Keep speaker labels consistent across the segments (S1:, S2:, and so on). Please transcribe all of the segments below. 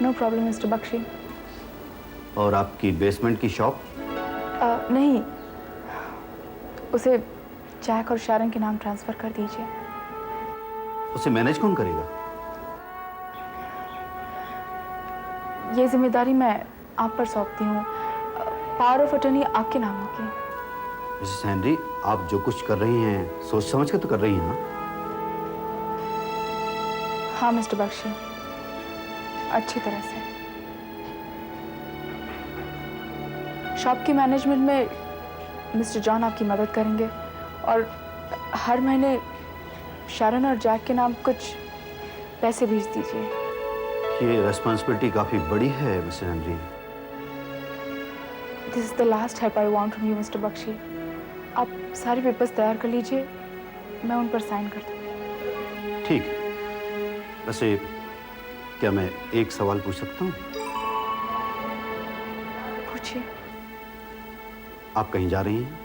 S1: No problem mister Bakshi.
S2: और आपकी basement की शॉप?
S1: नहीं, उसे जैक और शारन के नाम ट्रांसफर कर दीजिए।
S2: उसे मैनेज कौन करेगा?
S1: ये जिम्मेदारी मैं आप पर सौंपती हूँ। पावर ऑफ अटर्नी आपके नाम होगी।
S2: मिसेस हेनरी, आप जो कुछ कर रही हैं सोच समझ के तो कर रही हैं ना?
S1: हाँ मिस्टर बख्शी, अच्छी तरह से। शॉप की मैनेजमेंट में मिस्टर जॉन आपकी मदद करेंगे और हर महीने शारन और जैक के नाम कुछ पैसे भेज दीजिए।
S2: ये रिस्पॉन्सिबिलिटी काफी बड़ी है Mrs Henry.
S1: This is the last help I want from you Mr Bakshi. आप सारे पेपर्स तैयार कर लीजिए, मैं उन पर साइन कर दूँगी।
S2: ठीक है। वैसे क्या मैं एक सवाल पूछ सकता हूँ?
S1: पूछिए।
S2: आप कहीं जा रही हैं?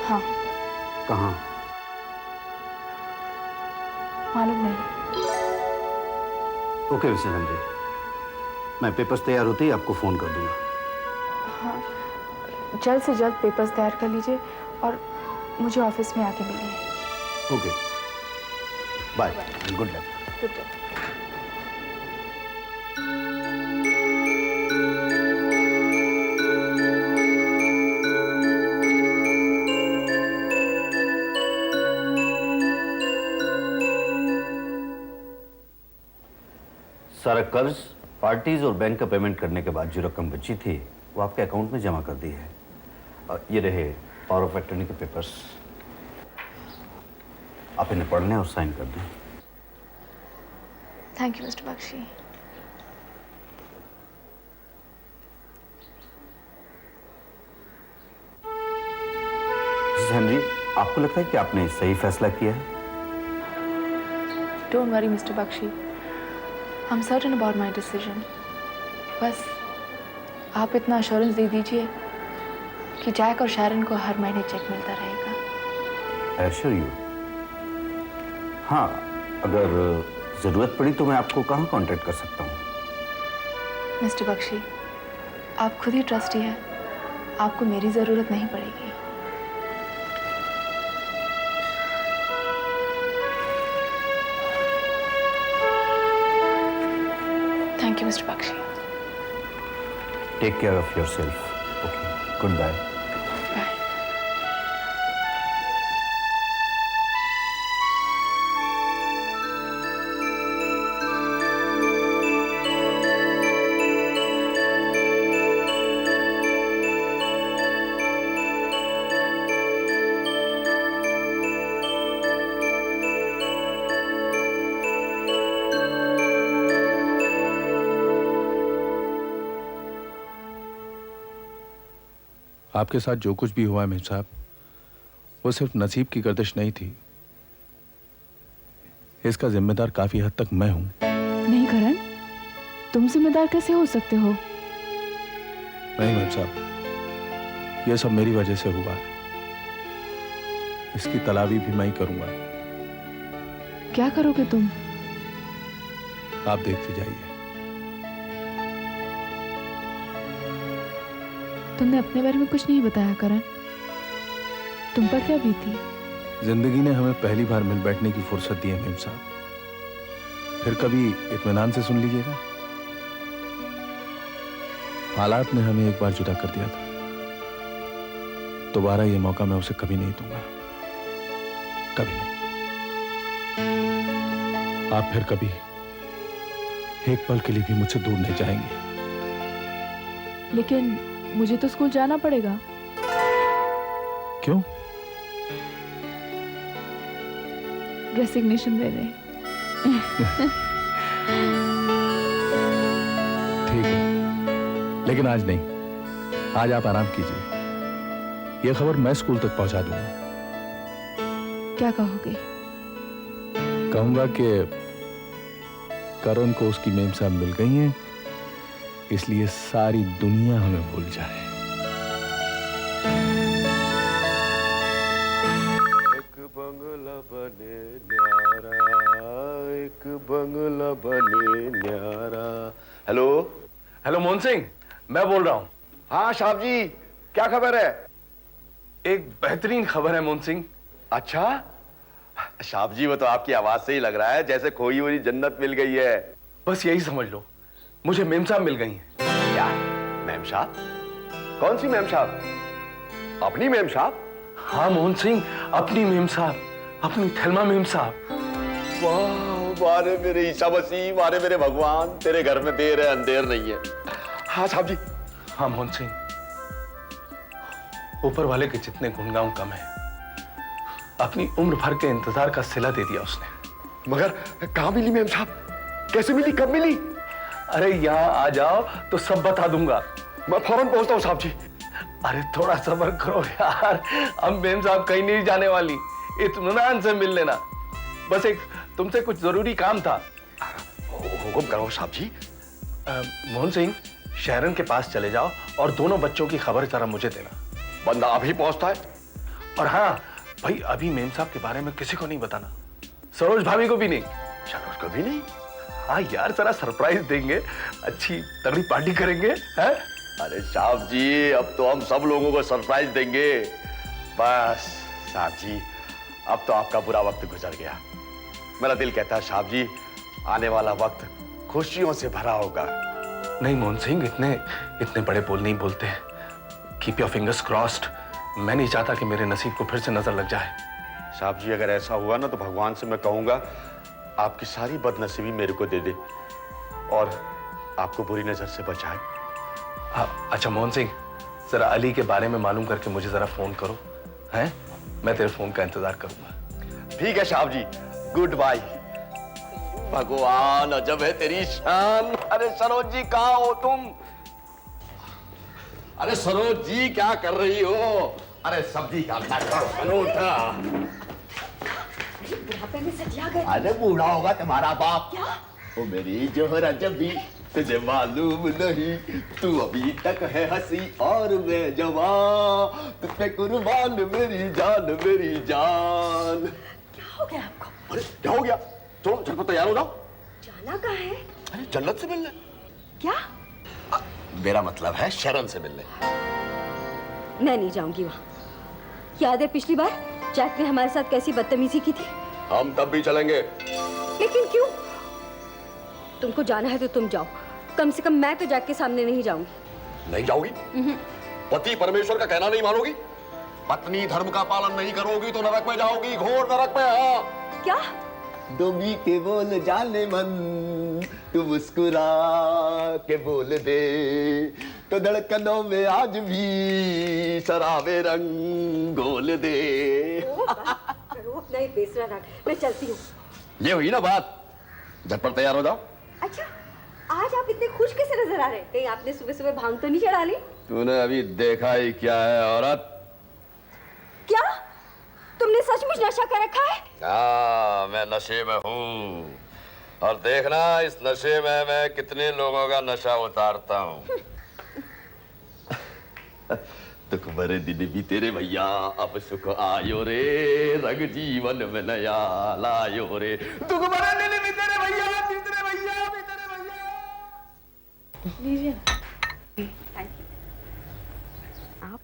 S1: हाँ।
S2: कहाँ?
S1: मालूम नहीं।
S2: ओके मिसेस हेनरी, मैं पेपर्स तैयार होते ही आपको फोन कर दूंगा।
S1: हाँ, जल्द से जल्द पेपर्स तैयार कर लीजिए और मुझे ऑफिस में आके मिलिए।
S2: Okay, bye, good luck.
S1: Good day.
S2: सारा कर्ज, पार्टीज और बैंक का पेमेंट करने के बाद जो रकम बची थी वो आपके अकाउंट में जमा कर दी है। और ये रहे पावर ऑफ अटर्नी के पेपर्स। आप इन्हें पढ़ लें और साइन कर दें।
S1: Thank you Mr Bakshi.
S2: Mrs Henry, आपको लगता है कि आपने सही फैसला किया है?
S1: Don't worry Mr Bakshi, I am certain about my decision. बस आप इतना अश्योरेंस दे दीजिए कि जैक और शारन को हर महीने चेक मिलता रहेगा।
S2: I assure you. हाँ, अगर जरूरत पड़ी तो मैं आपको कहाँ कांटेक्ट कर सकता हूँ?
S1: मिस्टर बख्शी, आप खुद ही ट्रस्टी हैं, आपको मेरी ज़रूरत नहीं पड़ेगी। Thank you Mr Bakshi.
S2: Take care of yourself. Okay, goodbye.
S1: Bye.
S3: आपके साथ जो कुछ भी हुआ है मेम साहब, वो सिर्फ नसीब की गर्दिश नहीं थी। इसका जिम्मेदार काफी हद तक मैं हूं।
S4: नहीं करण, तुम जिम्मेदार कैसे हो सकते हो?
S3: नहीं मेम साहब, यह सब मेरी वजह से हुआ है। इसकी तलावी भी मैं ही करूंगा।
S4: क्या करोगे तुम?
S3: आप देखते जाइए।
S4: तुमने अपने बारे में कुछ नहीं बताया करण। तुम पर क्या बीती?
S3: जिंदगी ने हमें पहली बार मिल बैठने की फुर्सत दी है मेम साहब। फिर कभी इत्मीनान से सुन लीजिएगा। हालात ने हमें एक बार जुदा कर दिया था, दोबारा ये मौका मैं उसे कभी नहीं दूंगा, कभी नहीं। आप फिर कभी एक पल के लिए भी मुझसे दूर नहीं जाएंगे।
S4: लेकिन मुझे तो स्कूल जाना पड़ेगा।
S3: क्यों?
S4: रेसिग्नेशन देने।
S3: ठीक है, लेकिन आज नहीं। आज आप आराम कीजिए। यह खबर मैं स्कूल तक पहुंचा दूंगा।
S4: क्या कहोगे?
S3: कहूंगा कि करण को उसकी मेम साहब मिल गई हैं, इसलिए सारी दुनिया हमें भूल जाए।
S5: एक बंगला बने न्यारा, एक बंगला बने न्यारा। हेलो।
S3: हेलो मोहन सिंह, मैं बोल रहा हूँ।
S5: हाँ साहब जी, क्या खबर है?
S3: एक बेहतरीन खबर है मोहन सिंह।
S5: अच्छा साहब जी, वो तो आपकी आवाज से ही लग रहा है जैसे खोई हुई जन्नत मिल गई है।
S3: बस यही समझ लो, मुझे मेम साहब मिल गई हैं।
S5: क्या मैम साहब? कौन सी मैम साहब? अपनी मैम साहब?
S3: हाँ मोहन सिंह, अपनी मेम साहब, अपनी थेल्मा मेम साहब।
S5: वाह, मारे मेरे ईसा मसीह, मारे मेरे भगवान, तेरे घर में देर है अंधेर नहीं है। हाँ साहब जी।
S3: हाँ मोहन सिंह, ऊपर वाले के जितने गुणगान कम है, अपनी उम्र भर के इंतजार का सिला दे दिया उसने।
S5: मगर कहाँ मिली मैम साहब? कैसे मिली, कब मिली?
S3: अरे यहाँ आ जाओ तो सब बता दूंगा।
S5: मैं फौरन पहुंचता हूँ साहब जी।
S3: अरे थोड़ा सब्र करो यार, हम मेम साहब कहीं नहीं जाने वाली, इत्मीनान से मिल लेना। बस एक तुमसे कुछ जरूरी काम था।
S5: हुक्म करो साहब जी।
S3: मोहन सिंह, शहरन के पास चले जाओ और दोनों बच्चों की खबर जरा मुझे देना।
S5: बंदा अभी पहुंचता है।
S3: और हाँ भाई, अभी मेम साहब के बारे में किसी को नहीं बताना, सरोज भाभी को भी नहीं।
S5: सरोज को भी नहीं?
S3: हाँ यार, जरा सरप्राइज देंगे, अच्छी तगड़ी पार्टी करेंगे, हैं?
S5: अरे साहब जी, अब तो हम सब लोगों को सरप्राइज देंगे। बस साहब जी, अब तो आपका बुरा वक्त गुजर गया। मेरा दिल कहता है साहब जी, आने वाला वक्त खुशियों से भरा होगा।
S3: नहीं मोहन सिंह, इतने बड़े बोल नहीं बोलते। Keep your fingers crossed. मैं नहीं चाहता कि मेरे नसीब को फिर से नजर लग जाए।
S5: साहब जी, अगर ऐसा हुआ ना तो भगवान से मैं कहूंगा आपकी सारी बदनसीबी मेरे को दे दे और आपको बुरी नजर से बचाए।
S3: हाँ अच्छा मोहन सिंह, जरा अली के बारे में मालूम करके मुझे जरा फोन करो, हैं? मैं तेरे फोन का इंतजार करूंगा।
S5: ठीक है साहब जी, गुड बाय। भगवान, अजब है तेरी शान। अरे सरोज जी, कहाँ हो तुम? अरे सरोज जी, क्या कर रही हो? अरे सब्जी का अनूठा।
S6: बुढ़ापे में सटिया गए।
S5: अरे बूढ़ा होगा तुम्हारा बाप।
S6: क्या?
S5: ओ मेरी जोहरा जबी, तुझे मालूम नहीं, तू अभी तक है हंसी और मैं जवान, तुझ पे कुर्बान मेरी जान, मेरी जान।
S6: क्या हो गया आपको?
S5: अरे क्या हो गया? चलो झटपट तैयार हो जाओ।
S6: जाना कहाँ है?
S5: अरे जन्नत से मिलने।
S6: क्या?
S5: मेरा मतलब है शरण से मिलने।
S6: मैं नहीं जाऊंगी वहाँ। याद है पिछली बार जैक ने हमारे साथ कैसी बदतमीजी की थी?
S5: हम तब भी चलेंगे।
S6: लेकिन क्यों? तुमको जाना है तो तुम जाओ, कम से कम मैं तो जैक के सामने नहीं जाऊंगी।
S5: नहीं जाओगी? पति परमेश्वर का कहना नहीं मानोगी? पत्नी धर्म का पालन नहीं करोगी तो नरक में जाओगी, घोर नरक में। हाँ।
S6: क्या?
S5: डोबी के बोल जाने मन, तू मुस्कुरा के बोल दे, तो धड़कनों में आज भी शराबे रंग घोल दे।
S6: करो नहीं बेसरा नाक, मैं चलती हूँ।
S5: ये हुई ना बात, झटपट तैयार हो जाओ।
S6: अच्छा, आज आप इतने खुश कैसे नजर आ रहे हैं? कहीं आपने सुबह सुबह भांग तो नहीं चढ़ा ली?
S5: तूने अभी देखा ही क्या है औरत?
S6: क्या? तुमने सचमुच नशा कर रखा है?
S5: हाँ, मैं नशे में हूँ, और देखना इस नशे में मैं कितने लोगों का नशा उतारता हूँ। दुख भरे दिन भी तेरे भैया, अब सुख आयो रे, रंग जीवन में नया लायो रे। दुख भरे दिन भी तेरे भैया, भी तेरे भैया, भी तेरे भैया।
S1: लीजिए।
S6: Thank you. आप?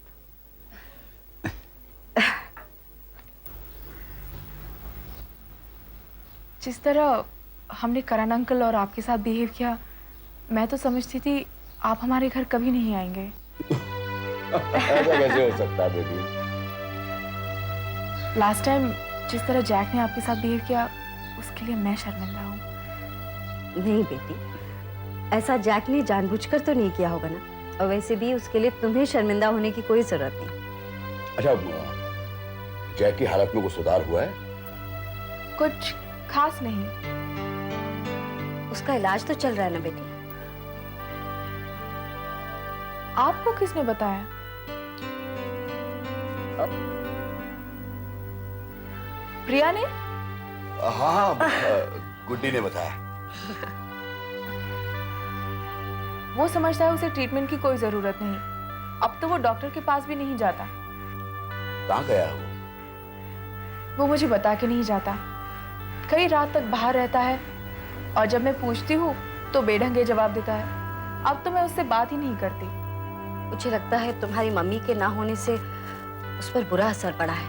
S1: जिस तरह हमने करण अंकल और आपके साथ बिहेव किया, मैं तो समझती थी आप हमारे घर कभी नहीं आएंगे।
S5: ऐसा कैसे हो सकता है बेटी?
S1: लास्ट टाइम जिस तरह जैक ने आपके साथ बिहेव किया, उसके लिए मैं शर्मिंदा हूँ।
S6: नहीं बेटी, ऐसा जैक ने जानबूझकर तो नहीं किया होगा ना, और वैसे भी उसके लिए तुम्हें शर्मिंदा होने की कोई जरूरत नहीं।
S5: अच्छा, जैक की हालत में कुछ सुधार हुआ है?
S1: कुछ खास नहीं।
S6: उसका इलाज तो चल रहा है ना बेटी।
S1: आपको किसने बताया? प्रिया ने?
S5: हाँ, गुड्डी ने बताया।
S1: वो समझता है उसे ट्रीटमेंट की कोई जरूरत नहीं। अब तो वो डॉक्टर के पास भी नहीं जाता।
S5: कहाँ गया वो?
S1: वो मुझे बता के नहीं जाता, कई रात तक बाहर रहता है और जब मैं पूछती हूँ तो बेढंगे जवाब देता है। अब तो मैं उससे बात ही नहीं करती।
S6: मुझे लगता है तुम्हारी मम्मी के ना होने से उस पर बुरा असर पड़ा है।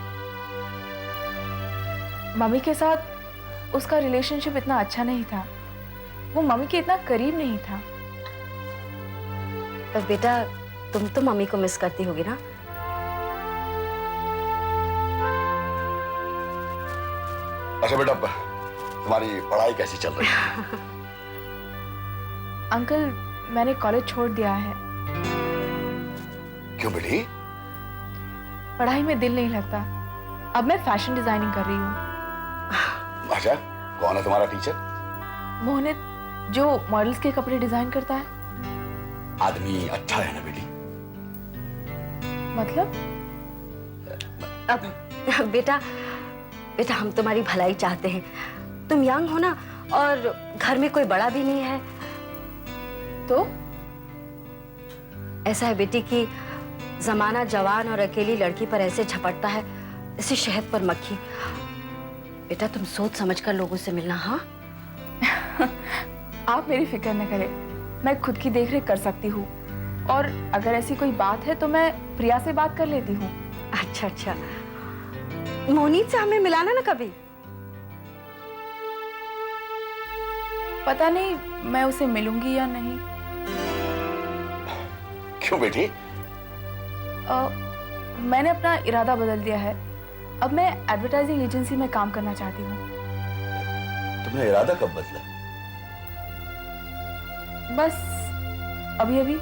S1: मम्मी के साथ उसका रिलेशनशिप इतना अच्छा नहीं था, वो मम्मी के इतना करीब नहीं था।
S6: पर बेटा तुम तो मम्मी को मिस करती होगी ना?
S5: अच्छा बेटा, तुम्हारी पढ़ाई कैसी चल रही है?
S1: अंकल, मैंने कॉलेज छोड़ दिया है।
S5: क्यों बेटी?
S1: पढ़ाई में दिल नहीं लगता। अब मैं फैशन डिजाइनिंग कर रही हूँ।
S5: अच्छा, कौन है तुम्हारा टीचर?
S1: मोहनित, जो मॉडल्स के कपड़े डिजाइन करता है।
S5: आदमी अच्छा है ना बेटी?
S1: मतलब?
S6: अब बेटा बेटा हम तुम्हारी भलाई चाहते हैं। तुम यंग हो ना, और घर में कोई बड़ा भी नहीं है।
S1: तो
S6: ऐसा है बेटी कि जमाना जवान और अकेली लड़की पर ऐसे झपटता है जैसे शहद पर मक्खी। बेटा तुम सोच समझ कर लोगों से मिलना। हाँ
S1: आप मेरी फिक्र न करें, मैं खुद की देखरेख कर सकती हूँ। और अगर ऐसी कोई बात है तो मैं प्रिया से बात कर लेती हूँ।
S6: अच्छा अच्छा, मोनीत से हमें मिलाना ना कभी।
S1: पता नहीं मैं उसे मिलूंगी या नहीं।
S5: क्यों बेटी?
S1: मैंने अपना इरादा बदल दिया है। अब मैं एडवर्टाइजिंग एजेंसी में काम करना चाहती हूँ।
S5: तुमने इरादा कब बदला?
S1: बस अभी अभी।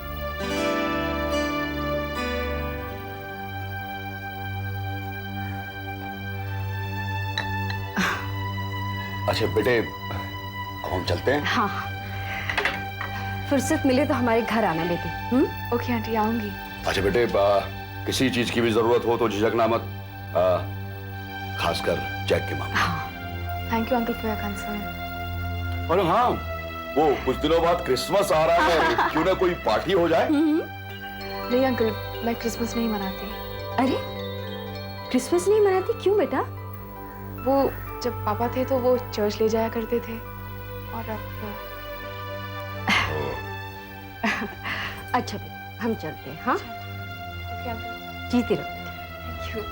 S5: अच्छा बेटे, अब हम चलते हैं।
S6: हाँ फुर्सत मिले तो हमारे घर आना बेटी।
S1: ओके आंटी, आऊंगी।
S5: अच्छा बेटे, किसी चीज की भी जरूरत हो तो झिझकना मत, खासकर जैक के मामले।
S1: Thank you uncle for your concern.
S5: और हाँ, वो कुछ दिनों बाद क्रिसमस आ रहा है, क्यों ना कोई पार्टी हो जाए?
S1: नहीं अंकल, मैं क्रिसमस नहीं मनाती।
S6: अरे क्रिसमस नहीं मनाती? क्यों बेटा?
S1: वो जब पापा थे तो वो चर्च ले जाया करते थे, और अब
S6: अच्छा बेटा हम चलते हैं। हाँ
S1: ओके अंकल।
S6: जीती रहो।
S1: Thank you.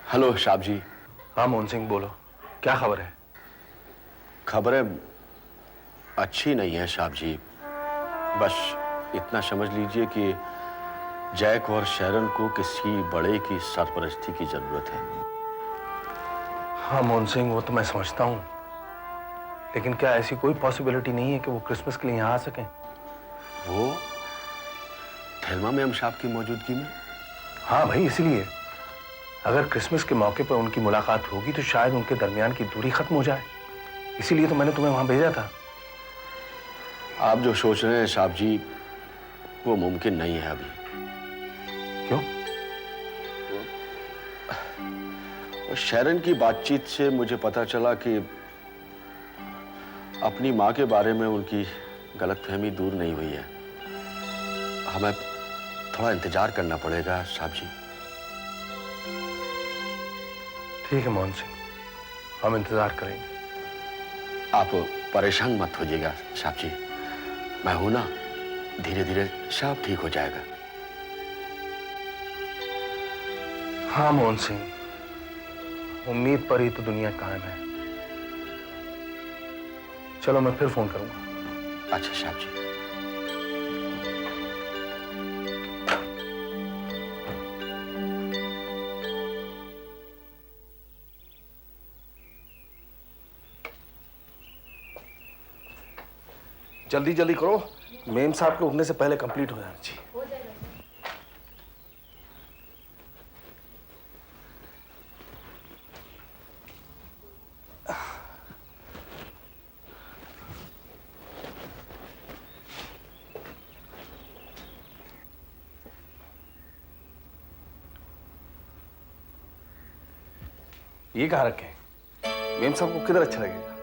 S5: हेलो शाब जी।
S3: हाँ मोहन सिंह, बोलो, क्या खबर है?
S5: खबरें अच्छी नहीं है शाब जी। बस इतना समझ लीजिए कि जैक और शैरन को किसी बड़े की सरपरस्ती की जरूरत है।
S3: हाँ मोहन सिंह, वो तो मैं समझता हूँ, लेकिन क्या ऐसी कोई पॉसिबिलिटी नहीं है कि वो क्रिसमस के लिए यहाँ आ सकें?
S5: वो थेल्मा मैम साहब की मौजूदगी में?
S3: हाँ भाई, इसलिए अगर क्रिसमस के मौके पर उनकी मुलाकात होगी तो शायद उनके दरमियान की दूरी खत्म हो जाए। इसीलिए तो मैंने तुम्हें वहां भेजा था।
S5: आप जो सोच रहे हैं साहब जी, वो मुमकिन नहीं है अभी।
S3: क्यों?
S5: और शैरन की बातचीत से मुझे पता चला कि अपनी माँ के बारे में उनकी गलतफहमी दूर नहीं हुई है। हमें थोड़ा इंतजार करना पड़ेगा साहब जी।
S3: ठीक है मोहन सिंह, हम इंतजार करेंगे।
S5: आप परेशान मत होइएगा साहब जी, मैं हूं ना, धीरे धीरे सब ठीक हो जाएगा।
S3: हाँ मोहन सिंह, उम्मीद पर ही तो दुनिया कायम है। चलो मैं फिर फोन करूंगा।
S5: अच्छा साहब जी।
S3: जल्दी जल्दी करो, मेम साहब के उठने से पहले कंप्लीट हो जाना चाहिए। ये कहाँ रखे?
S7: मेम साहब को किधर अच्छा लगेगा?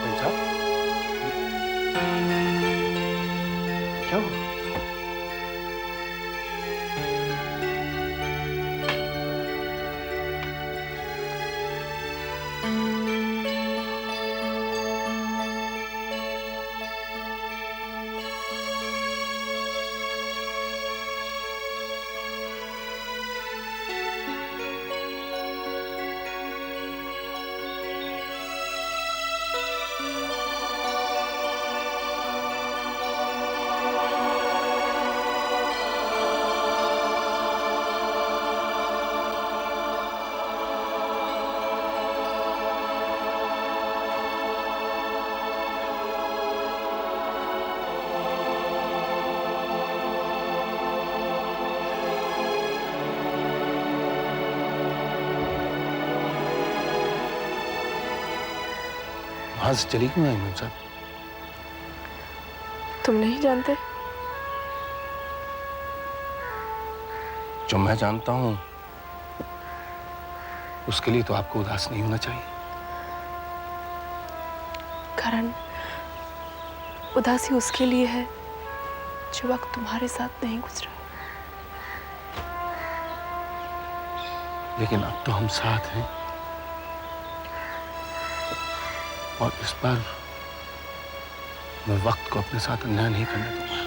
S7: मेम साहब, क्या हुआ? वहां से चली क्यों आई मेम साहब?
S1: तुम नहीं जानते?
S7: जो मैं जानता हूं उसके लिए तो आपको उदास नहीं होना चाहिए।
S1: करण, उदासी उसके लिए है जो वक्त तुम्हारे साथ नहीं गुजरा।
S7: लेकिन अब तो हम साथ हैं और इस बार मैं वक्त को अपने साथ अन्याय नहीं करने दूंगा।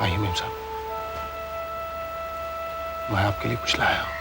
S7: आइए मेम साहब, मैं आपके लिए कुछ लाया हूं।